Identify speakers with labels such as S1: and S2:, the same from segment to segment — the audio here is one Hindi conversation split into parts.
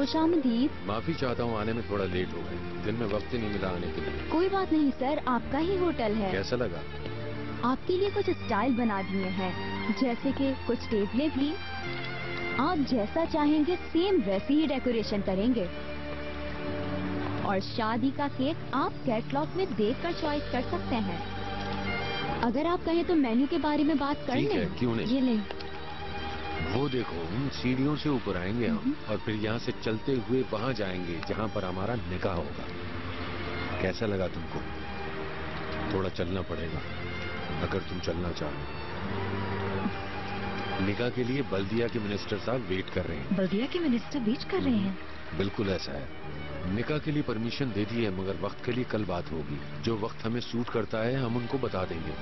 S1: खुशामदीद।
S2: माफी चाहता हूँ, आने में थोड़ा लेट हो गए। दिन में वक्त ही नहीं मिला आने के लिए।
S1: कोई बात नहीं सर, आपका ही होटल है।
S2: कैसा लगा?
S1: आपके लिए कुछ स्टाइल बना दिए हैं, जैसे कि कुछ टेबलें भी आप जैसा चाहेंगे सेम वैसी ही डेकोरेशन करेंगे। और शादी का केक आप कैटलॉग में देखकर चॉइस कर सकते हैं। अगर आप कहें तो मेन्यू के बारे में बात कर
S2: ठीक है,
S1: लें।
S2: क्यों नहीं।
S1: ये लें।
S2: वो देखो, उन सीढ़ियों से ऊपर आएंगे हम और फिर यहाँ से चलते हुए वहाँ जाएंगे जहाँ पर हमारा निकाह होगा। कैसा लगा तुमको? थोड़ा चलना पड़ेगा अगर तुम चलना चाहो। निकाह के लिए बल्दिया के मिनिस्टर साहब वेट कर रहे हैं।
S1: बल्दिया के मिनिस्टर वेट कर रहे हैं?
S2: बिल्कुल ऐसा है। निकाह के लिए परमिशन दे दी है, मगर वक्त के लिए कल बात होगी। जो वक्त हमें सूट करता है हम उनको बता देंगे।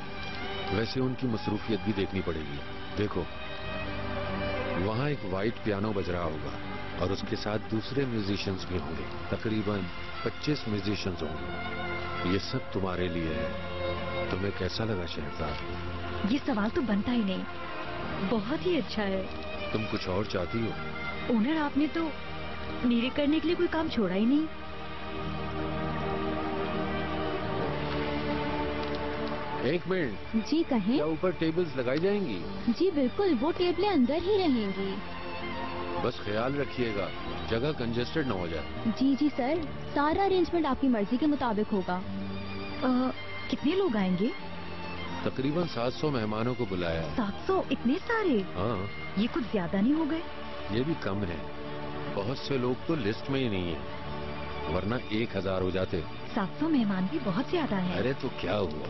S2: वैसे उनकी मसरूफियत भी देखनी पड़ेगी। देखो, वहाँ एक वाइट पियानो बज रहा होगा और उसके साथ दूसरे म्यूजिशियंस भी होंगे। तकरीबन 25 म्यूजिशियंस होंगे। ये सब तुम्हारे लिए है। तुम्हें कैसा लगा शहजाद?
S1: ये सवाल तो बनता ही नहीं, बहुत ही अच्छा है।
S2: तुम कुछ और चाहती हो?
S1: ओनर, आपने तो मेरे करने के लिए कोई काम छोड़ा ही नहीं।
S2: एक मिनट।
S1: जी कहें।
S2: क्या ऊपर टेबल्स लगाई जाएंगी?
S1: जी बिल्कुल, वो टेबलें अंदर ही रहेंगी।
S2: बस ख्याल रखिएगा जगह कंजेस्टेड ना हो जाए।
S1: जी जी सर, सारा अरेंजमेंट आपकी मर्जी के मुताबिक होगा। कितने लोग आएंगे?
S2: तकरीबन 700 मेहमानों को बुलाया है।
S1: 700? इतने सारे?
S2: हाँ,
S1: ये कुछ ज्यादा नहीं हो गए?
S2: ये भी कम है। बहुत से लोग तो लिस्ट में ही नहीं है, वरना 1000 हो जाते।
S1: 700 मेहमान भी बहुत ज्यादा है।
S2: अरे तो क्या हुआ?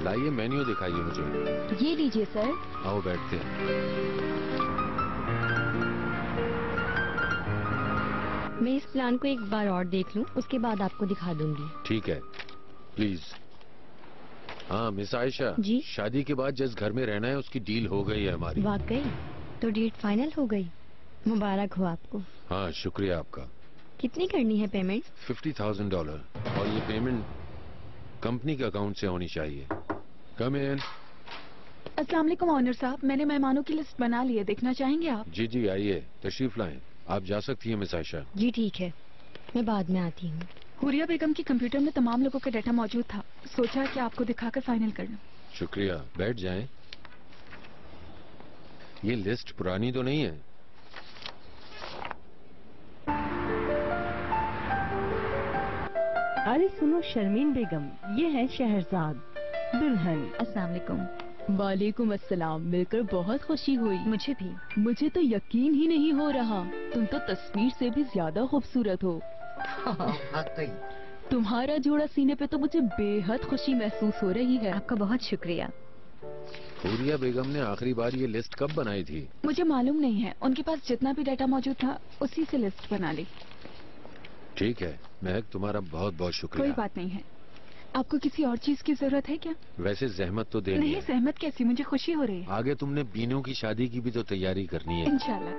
S2: लाइए मेन्यू दिखाइए मुझे।
S1: ये लीजिए सर।
S2: आओ बैठते हैं।
S1: मैं इस प्लान को एक बार और देख लूं, उसके बाद आपको दिखा दूंगी।
S2: ठीक है, प्लीज। हाँ मिस आयशा
S1: जी?
S2: शादी के बाद जिस घर में रहना है उसकी डील हो गई है हमारी।
S1: वाकई? तो डेट फाइनल हो गई? मुबारक हो आपको।
S2: हाँ शुक्रिया आपका।
S1: कितनी करनी है पेमेंट?
S2: $50,000 और ये पेमेंट कंपनी के अकाउंट से होनी चाहिए। कम इन।
S3: अस्सलाम वालेकुम ऑनर साहब, मैंने मेहमानों की लिस्ट बना ली है, देखना चाहेंगे आप?
S2: जी जी आइए, तशरीफ लाएं। आप जा सकती हैं मिस आयशा।
S1: जी ठीक है, मैं बाद में आती हूँ।
S3: हुरिया बेगम की कंप्यूटर में तमाम लोगों का डाटा मौजूद था, सोचा कि आपको दिखाकर फाइनल कर लूं।
S2: शुक्रिया, बैठ जाएं। ये लिस्ट पुरानी तो नहीं है?
S4: अरे सुनो शर्मीन बेगम, ये है शहरजाद दुल्हन।
S3: अस्सलाम वालेकुम। वालेकुम अस्सलाम, मिलकर बहुत खुशी हुई।
S1: मुझे भी।
S3: मुझे तो यकीन ही नहीं हो रहा, तुम तो तस्वीर से भी ज्यादा खूबसूरत हो। तुम्हारा जोड़ा सीने पे तो मुझे बेहद खुशी महसूस हो रही है।
S1: आपका बहुत शुक्रिया।
S2: हुरिया बेगम ने आखिरी बार ये लिस्ट कब बनाई थी?
S3: मुझे मालूम नहीं है, उनके पास जितना भी डाटा मौजूद था उसी से लिस्ट बना ली।
S2: ठीक है महक, तुम्हारा बहुत बहुत शुक्रिया।
S3: कोई बात नहीं है। आपको किसी और चीज की जरूरत है क्या?
S2: वैसे जहमत तो देनी
S3: नहीं,
S2: है।
S3: सहमत कैसी, मुझे खुशी हो रही है।
S2: आगे तुमने बीनों की शादी की भी तो तैयारी करनी है।
S3: इंशाल्लाह।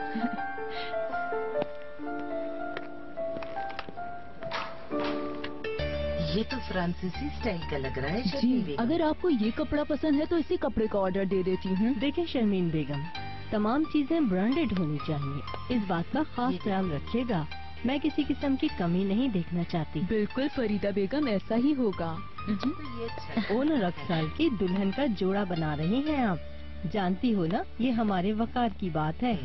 S5: ये तो फ्रांसीसी स्टाइल का लग रहा है
S3: जी,
S5: शर्मीन बेगम।
S3: अगर आपको ये कपड़ा पसंद है तो इसी कपड़े का ऑर्डर दे देती हूँ।
S4: देखें शर्मीन बेगम, तमाम चीजें ब्रांडेड होनी चाहिए, इस बात का खास ख्याल रखिएगा। मैं किसी किस्म की कमी नहीं देखना चाहती।
S3: बिल्कुल फरीदा बेगम, ऐसा ही होगा।
S5: तो ये अच्छा है।
S4: ओनर अक्साल की दुल्हन का जोड़ा बना रहे हैं आप, जानती हो ना, ये हमारे वकार की बात है।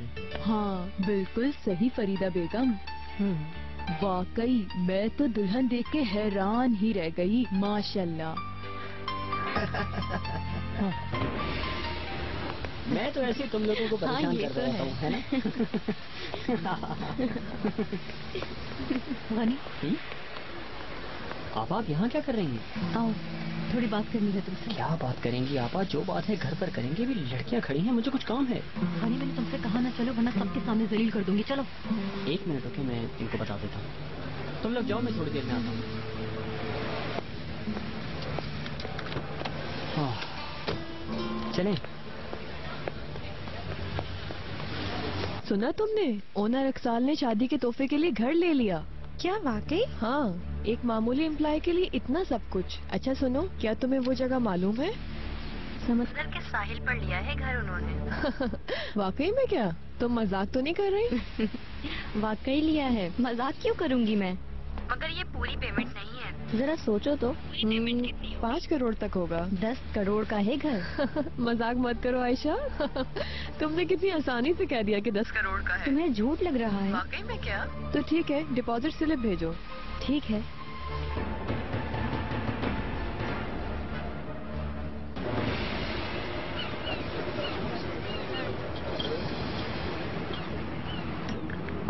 S3: हाँ बिल्कुल सही फरीदा बेगम। वाकई मैं तो दुल्हन देख के हैरान ही रह गई, माशाल्लाह।
S6: मैं तो ऐसे तुम लोगों को परेशान
S1: ये
S6: कर
S1: तो
S6: रहा हूँ, है ना?
S1: गनी,
S6: आप यहाँ क्या कर रही हैं?
S1: आओ, थोड़ी बात करनी है तुमसे।
S6: क्या बात करेंगी आपा? जो बात है घर पर करेंगे, भी लड़कियाँ खड़ी हैं, मुझे कुछ काम है।
S1: गनी, मैंने तुमसे कहा ना चलो, वरना सबके सामने जलील कर दूंगी। चलो।
S6: एक मिनट रुके, मैं इनको बता देता हूँ। तुम लोग जाओ, मैं थोड़ी देर में आता हूँ। चलें।
S3: सुना तुमने, ओनर अक्साल ने शादी के तोहफे के लिए घर ले लिया।
S1: क्या वाकई?
S3: हाँ, एक मामूली एम्प्लॉय के लिए इतना सब कुछ। अच्छा सुनो, क्या तुम्हें वो जगह मालूम है?
S1: समंदर के साहिल पर लिया है घर उन्होंने।
S3: वाकई में क्या? तुम मजाक तो नहीं कर रही?
S1: वाकई लिया है। मजाक क्यों करूंगी मैं? मगर ये पूरी पेमेंट नहीं है। जरा सोचो तो।
S3: 5 करोड़ तक होगा।
S1: 10 करोड़ का है घर।
S3: मजाक मत करो आयशा। तुमने कितनी आसानी से कह दिया कि 10 करोड़ का है।
S1: तुम्हें झूठ लग रहा है?
S3: वाकई में क्या? तो ठीक है, डिपॉजिट स्लिप भेजो।
S1: ठीक है।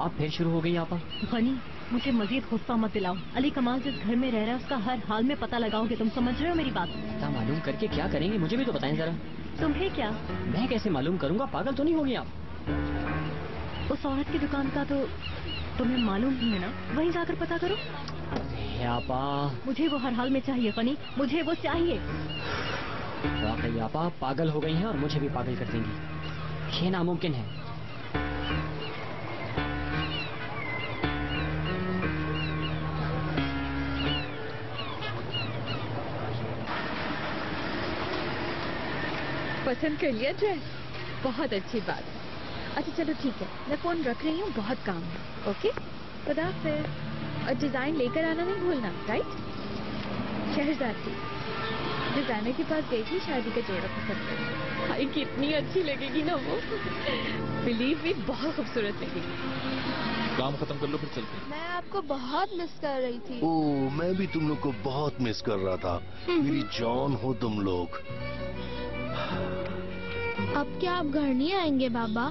S6: आप फिर शुरू हो गई आपा।
S4: गनी, मुझे मजीद गुस्सा मत दिलाओ। अली कमाल जिस घर में रह रहा है उसका हर हाल में पता लगाओगे। तुम समझ रहे हो मेरी बात?
S6: पता मालूम करके क्या करेंगे, मुझे भी तो बताएं जरा।
S4: तुम्हें क्या?
S6: मैं कैसे मालूम करूंगा? पागल तो नहीं होगी आप?
S4: उस औरत की दुकान का तो तुम्हें मालूम ही है ना, वहीं जाकर पता करो।
S6: अरे आपा,
S4: मुझे वो हर हाल में चाहिए गनी, मुझे वो चाहिए।
S6: वाकई आपा पागल हो गई हैं और मुझे भी पागल कर देंगी। ये नामुमकिन है।
S3: पसंद कर लिया ड्रेस? बहुत अच्छी बात। अच्छा चलो ठीक है, मैं फोन रख रही हूँ, बहुत काम है। ओके, खुदा फिर। और डिजाइन लेकर आना नहीं भूलना, राइट? शहजादी डिजाइनर के पास गई थी शादी का जोड़ा पसंद कर। भाई कितनी अच्छी लगेगी ना वो। बिलीव मी, बहुत खूबसूरत लगेगी।
S7: काम खत्म कर लो फिर चलते हैं।
S8: मैं आपको बहुत मिस कर रही थी।
S9: ओह, मैं भी तुम लोग को बहुत मिस कर रहा था। मेरी जान हो तुम लोग।
S8: अब क्या आप घर नहीं आएंगे बाबा?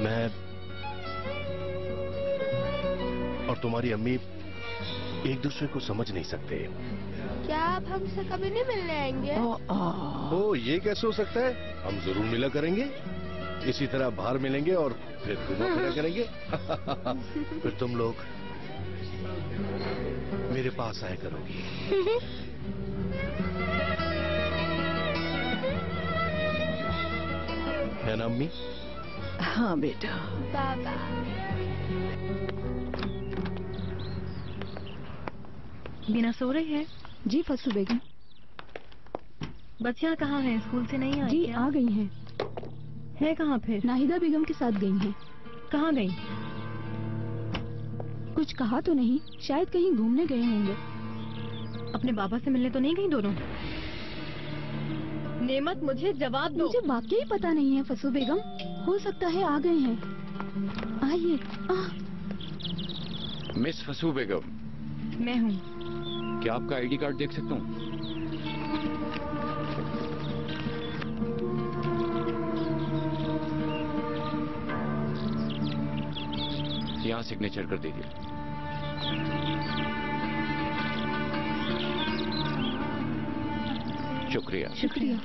S9: मैं और तुम्हारी अम्मी एक दूसरे को समझ नहीं सकते।
S8: क्या आप हमसे कभी नहीं मिलने आएंगे?
S9: ओ, ये कैसे हो सकता है? हम जरूर मिला करेंगे। इसी तरह बाहर मिलेंगे और फिर घूमा फिरा करेंगे। फिर तुम लोग मेरे पास आया करोगी। है ना अम्मी?
S3: हाँ बेटा।
S8: बाबा
S4: बिना सो रही है?
S1: जी फसू बेगम।
S4: बच्चियाँ कहाँ हैं? स्कूल से नहीं आई
S1: जी
S4: क्या?
S1: आ गई हैं।
S4: है कहाँ फिर?
S1: नाहिदा बेगम के साथ गई हैं।
S4: कहाँ गई?
S1: कुछ कहा तो नहीं, शायद कहीं घूमने गए होंगे।
S4: अपने बाबा से मिलने तो नहीं गई दोनों? नेमत, मुझे जवाब दो।
S1: मुझे वाकई पता नहीं है फसू बेगम, हो सकता है आ गए हैं। आइए।
S2: मिस फसू बेगम,
S4: मैं हूँ।
S2: क्या आपका आईडी कार्ड देख सकता हूँ? यहाँ सिग्नेचर कर दीजिए। शुक्रिया।
S1: शुक्रिया।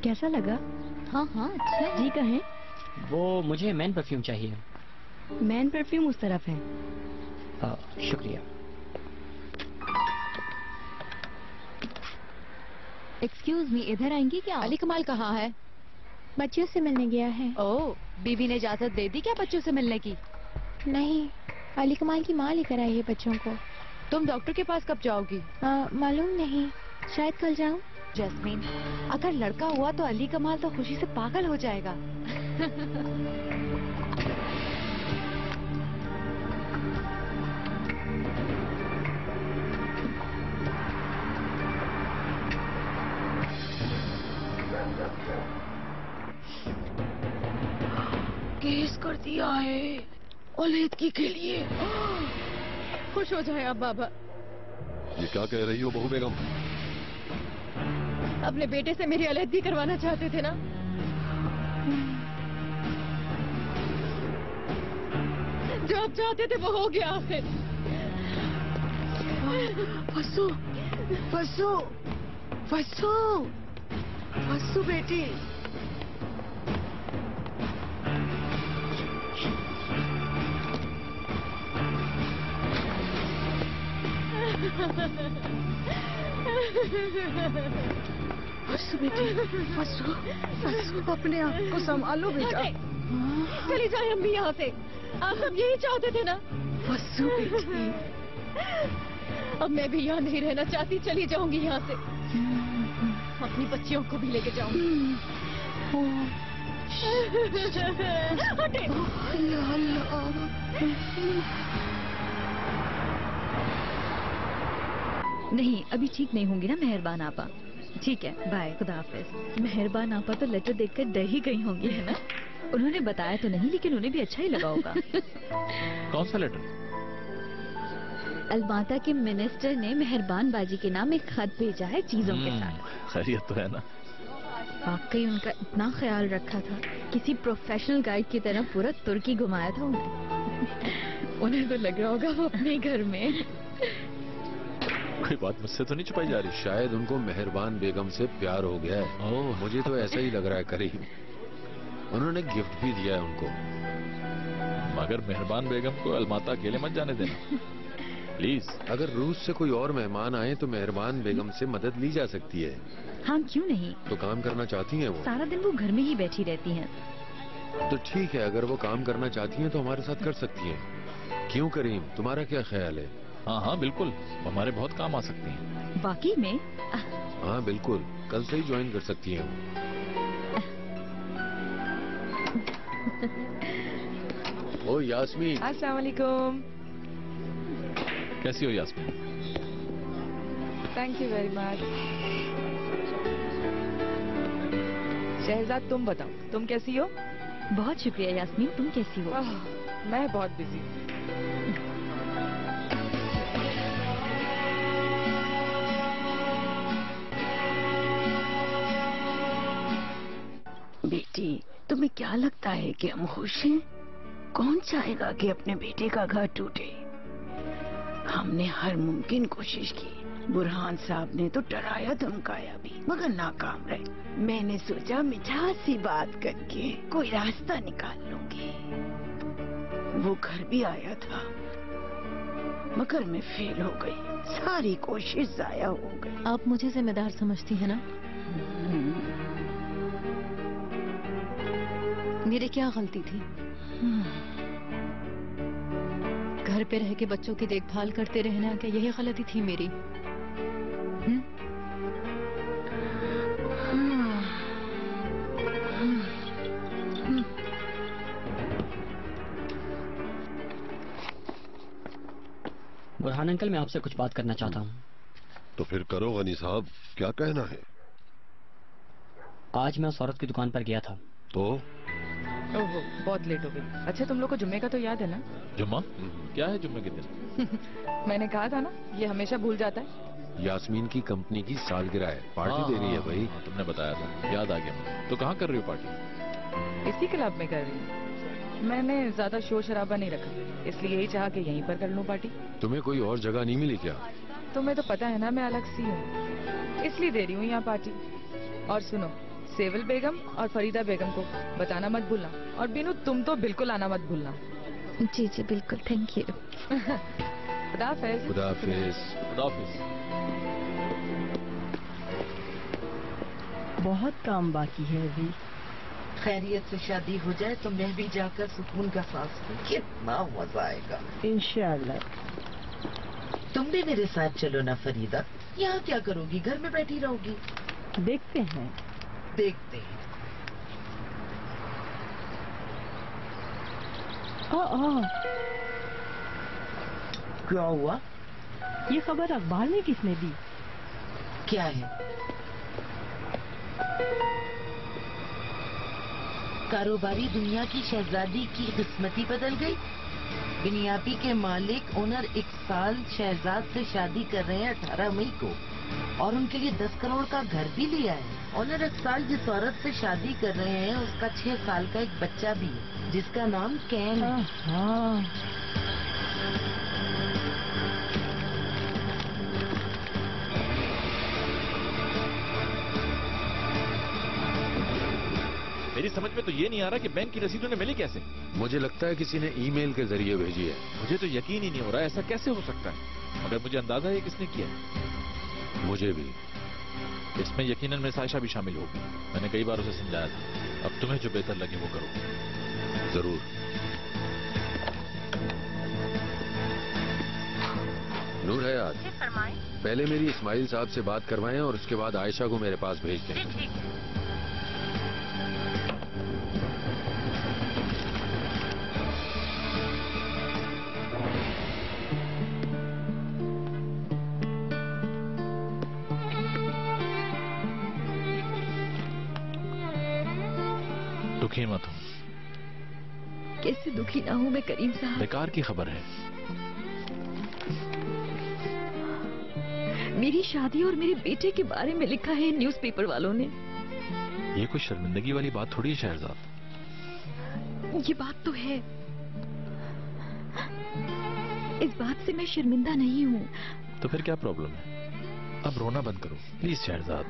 S4: कैसा लगा?
S1: हाँ हाँ अच्छा है।
S4: जी कहें।
S6: वो मुझे मैन परफ्यूम चाहिए।
S4: मैन परफ्यूम उस तरफ है।
S6: शुक्रिया।
S1: एक्सक्यूज मी, इधर आएंगी क्या?
S3: अली कमाल कहाँ है?
S8: बच्चियों से मिलने गया है।
S3: ओह, बीवी ने इजाजत दे दी क्या बच्चों से मिलने की?
S8: नहीं, अली कमाल की माँ लेकर आई है बच्चों को।
S3: तुम डॉक्टर के पास कब जाओगी?
S8: मालूम नहीं, शायद कल जाऊं।
S3: जैस्मीन, अगर लड़का हुआ तो अली कमाल तो खुशी से पागल हो जाएगा। केस कर दिया है औलेदगी के लिए। खुश हो जाए आप बाबा।
S9: ये क्या कह रही हो बहू बेगम?
S3: अपने बेटे से मेरी अलहदगी करवाना चाहते थे ना? जो आप चाहते थे वो हो गया फिर।
S5: वसु, वसु, वसु, वसु बेटी। वसु बेटी, वसु, वसु अपने आप को संभालो बेटा।
S3: चली जाए अम्मी यहाँ से, आप सब यही चाहते थे ना।
S5: वसु बेटी,
S3: अब मैं भी यहाँ नहीं रहना चाहती, चली जाऊंगी यहाँ से। अपनी बच्चियों को भी लेके जाऊंगी। हटे।
S5: अल्लाह अल्लाह।
S1: नहीं, अभी ठीक नहीं होंगी ना मेहरबान आपा। ठीक है, बाय, खुदा हाफिज।
S3: मेहरबान आपा तो लेटर देखकर डर ही गई होंगी, है ना?
S1: उन्होंने बताया तो नहीं, लेकिन उन्हें भी अच्छा ही लगा होगा।
S7: कौन सा लेटर?
S3: अलमाता के मिनिस्टर ने मेहरबान बाजी के नाम एक खत भेजा है चीजों के साथ।
S7: खैरियत तो है ना?
S3: वाकई उनका इतना ख्याल रखा था, किसी प्रोफेशनल गाइड की तरह पूरा तुर्की घुमाया था उन्हें। उन्हें तो लग रहा होगा वो अपने घर में।
S7: कोई बात मुझसे तो नहीं छुपाई जा रही?
S2: शायद उनको मेहरबान बेगम से प्यार हो गया है।
S7: ओह,
S2: मुझे तो ऐसा ही लग रहा है करीम। उन्होंने गिफ्ट भी दिया है उनको।
S7: मगर मेहरबान बेगम को अलमाता अकेले मत जाने देना प्लीज।
S2: अगर रूस से कोई और मेहमान आए तो मेहरबान बेगम से मदद ली जा सकती है।
S1: हाँ, क्यों नहीं?
S2: तो काम करना चाहती हैं वो?
S1: सारा दिन वो घर में ही बैठी रहती हैं।
S2: तो ठीक है, अगर वो काम करना चाहती हैं तो हमारे साथ कर सकती हैं। क्यों करीम, तुम्हारा क्या ख्याल है?
S7: हाँ हाँ बिल्कुल, हमारे बहुत काम आ सकती हैं।
S1: वाकई में?
S2: हाँ बिल्कुल, कल से ही ज्वाइन कर सकती हैं वो। ओ यास्मीन।
S5: अस्सलाम वालेकुम।
S7: कैसी हो Yasmeen?
S5: Thank you very much. Shahzad तुम बताओ, तुम कैसी हो?
S1: बहुत शुक्रिया यास्मीन, तुम कैसी हो?
S5: मैं बहुत बिजी हूँ।
S10: बेटी, तुम्हें क्या लगता है कि हम खुश हैं? कौन चाहेगा कि अपने बेटे का घर टूटे? हमने हर मुमकिन कोशिश की। बुरहान साहब ने तो डराया धमकाया भी, मगर नाकाम रहे। मैंने सोचा मिठास सी बात करके कोई रास्ता निकाल लूंगी। वो घर भी आया था, मगर मैं फेल हो गई। सारी कोशिश जाया हो गई।
S4: आप मुझे जिम्मेदार समझती है ना? मेरी क्या गलती थी? घर पे रह के बच्चों की देखभाल करते रहना, क्या यही गलती थी मेरी?
S6: बुरहान अंकल, मैं आपसे कुछ बात करना चाहता हूँ।
S9: तो फिर करो गनी साहब, क्या कहना है?
S6: आज मैं उस औरत की दुकान पर गया था।
S9: तो
S5: ओहो, बहुत लेट हो गई। अच्छा, तुम लोग को जुम्मे का तो याद है ना?
S7: जुम्मा? क्या है जुम्मे के दिन?
S5: मैंने कहा था ना, ये हमेशा भूल जाता है।
S2: यास्मीन की कंपनी की सालगिरह है, पार्टी दे रही है भाई।
S7: तुमने बताया था, याद आ गया मुझे। तो कहाँ कर रही हो पार्टी?
S5: इसी क्लब में कर रही हूँ। मैंने ज्यादा शोर शराबा नहीं रखा, इसलिए यही चाहा कि यहीं पर कर लूँ पार्टी।
S2: तुम्हें कोई और जगह नहीं मिली क्या?
S5: तुम्हें तो पता है ना, मैं अलग सी हूँ, इसलिए दे रही हूँ यहाँ पार्टी। और सुनो, सेवल बेगम और फरीदा बेगम को बताना मत भूलना, और बीनू तुम तो बिल्कुल आना मत भूलना।
S3: जी जी बिल्कुल, थैंक यू।
S5: खुदा हाफिज।
S2: खुदा हाफिज।
S7: खुदा हाफिज।
S4: बहुत काम बाकी है अभी।
S5: खैरियत से शादी हो जाए तो मैं भी जाकर सुकून का सांस लूं, कितना मजा आएगा।
S4: इंशाल्लाह।
S5: तुम भी मेरे साथ चलो ना फरीदा। यहाँ क्या करोगी, घर में बैठी रहोगी?
S4: देखते हैं।
S5: देखते हैं। क्या हुआ?
S4: ये खबर अखबार में किसने दी?
S5: क्या है? कारोबारी दुनिया की शहजादी की किस्मती बदल गई। बिनियापी के मालिक ओनर 1 साल शहजाद से शादी कर रहे हैं 18 मई को, और उनके लिए 10 करोड़ का घर भी लिया है। ओनर 1 साल जिस औरत से शादी कर रहे हैं उसका 6 साल का एक बच्चा भी है, जिसका नाम कैन है।
S7: मेरी समझ में तो ये नहीं आ रहा कि बैंक की रसीद उन्हें मिली कैसे।
S2: मुझे लगता है किसी ने ईमेल के जरिए भेजी है।
S7: मुझे तो यकीन ही नहीं हो रहा ऐसा कैसे हो सकता है, मगर मुझे अंदाजा है किसने किया है।
S2: मुझे भी।
S7: इसमें यकीनन मिस आयशा भी शामिल होगी। मैंने कई बार उसे समझाया था। अब तुम्हें जो बेहतर लगे वो करो।
S2: जरूर। नूर हयात, पहले मेरी इस्माइल साहब से बात करवाएं और उसके बाद आयशा को मेरे पास भेज दें।
S7: दुखी मत हो।
S3: कैसे दुखी ना हूं मैं करीम साहब।
S7: बेकार की खबर है।
S3: मेरी शादी और मेरे बेटे के बारे में लिखा है न्यूज़पेपर वालों ने।
S7: ये कोई शर्मिंदगी वाली बात थोड़ी है शहरजाद।
S3: ये बात तो है। इस बात से मैं शर्मिंदा नहीं हूँ।
S7: तो फिर क्या प्रॉब्लम है? अब रोना बंद करो प्लीज शहरजाद।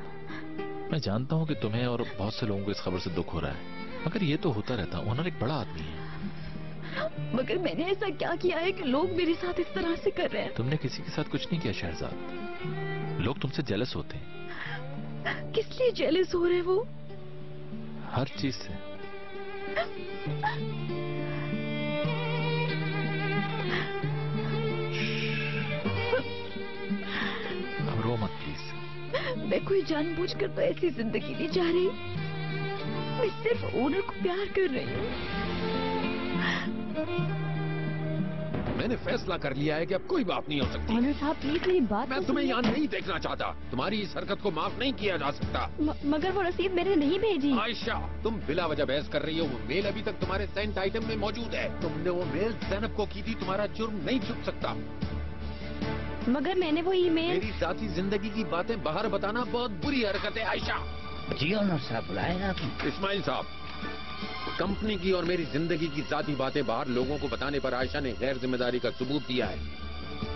S7: मैं जानता हूँ कि तुम्हें और बहुत से लोगों को इस खबर से दुख हो रहा है, मगर ये तो होता रहता। ओनर एक बड़ा आदमी है।
S3: मगर मैंने ऐसा क्या किया है कि लोग मेरे साथ इस तरह से कर रहे हैं?
S7: तुमने किसी के साथ कुछ नहीं किया शहरजाद। लोग तुमसे जेलस होते हैं।
S3: किस लिए जेलस हो रहे वो?
S7: हर चीज से। अब रो मत प्लीज।
S3: मैं कोई जानबूझकर तो ऐसी जिंदगी नहीं जा रही। मैं सिर्फ ओनर को प्यार कर रही हूँ।
S2: मैंने फैसला कर लिया है कि अब कोई बात नहीं हो सकती।
S1: ओनर साहब प्लीज मेरी बात
S2: मैं तुम्हें यहाँ नहीं देखना चाहता। तुम्हारी इस हरकत को माफ नहीं किया जा सकता।
S1: मगर वो रसीद मैंने नहीं भेजी।
S2: आयशा, तुम बिला वजह बहस कर रही हो। वो मेल अभी तक तुम्हारे सेंट आइटम में मौजूद है। तुमने वो मेल ज़ैनब को की थी। तुम्हारा जुर्म नहीं छुप सकता।
S1: मगर मैंने वो ईमेल।
S2: मेरी जाती जिंदगी की बातें बाहर बताना बहुत बुरी हरकत है आयशा।
S11: जी ओनर साहब, बुलाया आपने?
S2: इस्माइल साहब, कंपनी की और मेरी जिंदगी की जाती बातें बाहर लोगों को बताने पर आयशा ने गैर जिम्मेदारी का सबूत दिया है।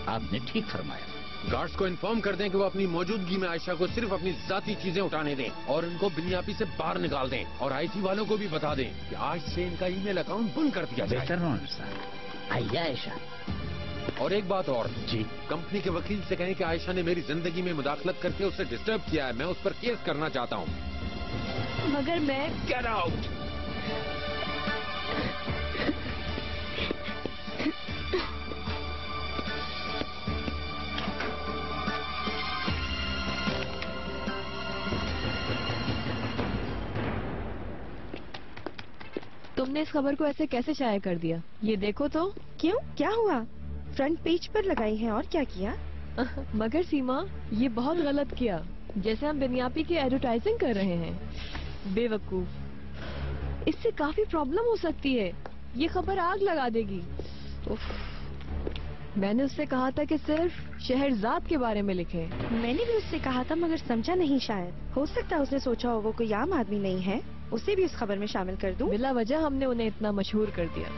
S11: आपने ठीक फरमाया।
S2: गार्ड्स को इन्फॉर्म कर दें कि वो अपनी मौजूदगी में आयशा को सिर्फ अपनी जाती चीजें उठाने दें और इनको बिनियापी से बाहर निकाल दें। और आईटी वालों को भी बता दें कि आज से इनका ईमेल अकाउंट बंद कर दिया जाए।
S11: बेहतर ओनर साहब। आइए आयशा।
S2: और एक बात और
S11: जी,
S2: कंपनी के वकील से कहें कि आयशा ने मेरी जिंदगी में मुदाखलत करके उसे डिस्टर्ब किया है। मैं उस पर केस करना चाहता हूँ।
S3: मगर मैं
S2: गेट आउट।
S12: तुमने इस खबर को ऐसे कैसे शाया कर दिया? ये देखो तो।
S13: क्यों, क्या हुआ? फ्रंट पेज पर लगाई है और क्या किया?
S12: मगर सीमा, ये बहुत गलत किया। जैसे हम बिनियापी की एडवर्टाइजिंग कर रहे हैं। बेवकूफ। इससे काफी प्रॉब्लम हो सकती है। ये खबर आग लगा देगी। उफ। मैंने उससे कहा था कि सिर्फ शहरजाद के बारे में लिखे।
S13: मैंने भी उससे कहा था मगर समझा नहीं शायद। हो सकता है उसने सोचा हो वो कोई आम आदमी नहीं है, उसे भी इस खबर में शामिल कर दूं।
S12: बिला वजह हमने उन्हें इतना मशहूर कर दिया।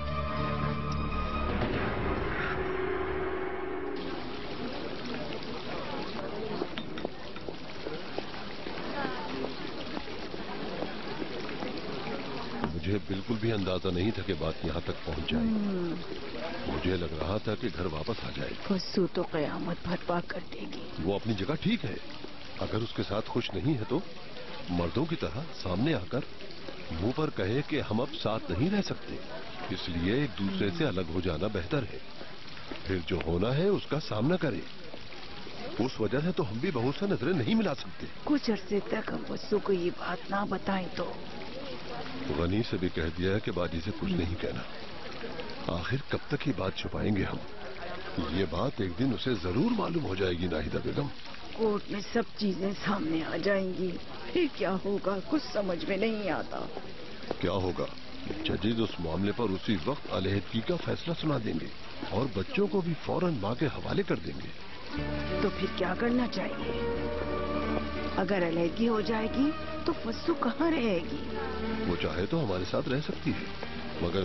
S9: मुझे बिल्कुल भी अंदाजा नहीं था कि बात यहाँ तक पहुँच जाएगी। मुझे लग रहा था कि घर वापस आ जाएगी।
S10: फस्सू तो कयामत बर्पा कर देगी।
S9: वो अपनी जगह ठीक है। अगर उसके साथ खुश नहीं है तो मर्दों की तरह सामने आकर मुंह पर कहे कि हम अब साथ नहीं रह सकते, इसलिए एक दूसरे से अलग हो जाना बेहतर है। फिर जो होना है उसका सामना करें। उस वजह से तो हम भी बहू से नजरें नहीं मिला सकते।
S10: कुछ अरसे तक हम फस्सू को ये बात ना बताएं तो।
S9: गनी से भी कह दिया है कि बाजी से कुछ नहीं कहना। आखिर कब तक ये बात छुपाएंगे हम? ये बात एक दिन उसे जरूर मालूम हो जाएगी नाहिदा बेगम।
S10: कोर्ट में सब चीजें सामने आ जाएंगी, फिर क्या होगा कुछ समझ में नहीं आता।
S9: क्या होगा? जजेज उस मामले पर उसी वक्त अलहदगी का फैसला सुना देंगे और बच्चों को भी फौरन माँ के हवाले कर देंगे।
S10: तो फिर क्या करना चाहिए? अगर अलहदगी हो जाएगी तो फस्सू कहाँ रहेगी?
S9: वो चाहे तो हमारे साथ रह सकती है, मगर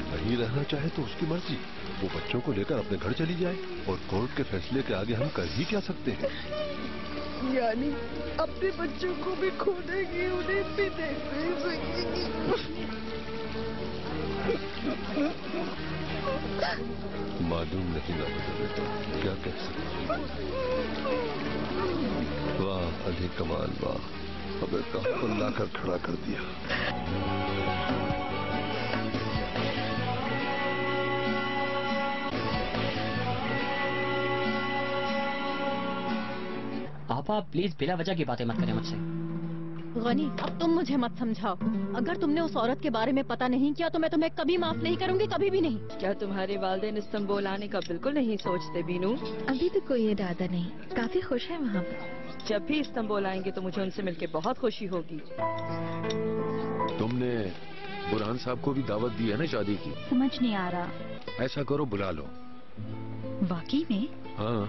S9: नहीं रहना चाहे तो उसकी मर्जी। वो बच्चों को लेकर अपने घर चली जाए और कोर्ट के फैसले के आगे हम कर ही क्या सकते हैं?
S10: यानी अपने बच्चों को भी खो देगी, उन्हें भी देख नहीं सकेगी।
S9: मालूम नहीं ना बेटा, क्या कह सकते। वाह अली कमाल, वाह, हमें कहां पर लाकर खड़ा कर दिया।
S6: पापा प्लीज बिला वजह की बातें मत करें मुझसे।
S4: गनी, अब तुम मुझे मत समझाओ। अगर तुमने उस औरत के बारे में पता नहीं किया तो मैं तुम्हें कभी माफ नहीं करूंगी, कभी भी नहीं।
S12: क्या तुम्हारे वालिदैन इस्तांबुल आने का बिल्कुल नहीं सोचते बीनू?
S3: अभी तो कोई इरादा नहीं, काफी खुश है वहाँ पर।
S12: जब भी इस्तांबुल आएंगे तो मुझे उनसे मिलके बहुत खुशी होगी।
S2: तुमने बुरहान साहब को भी दावत दी है ना शादी की?
S1: समझ नहीं आ रहा।
S2: ऐसा करो, बुला लो।
S3: वाकई में?
S2: हाँ।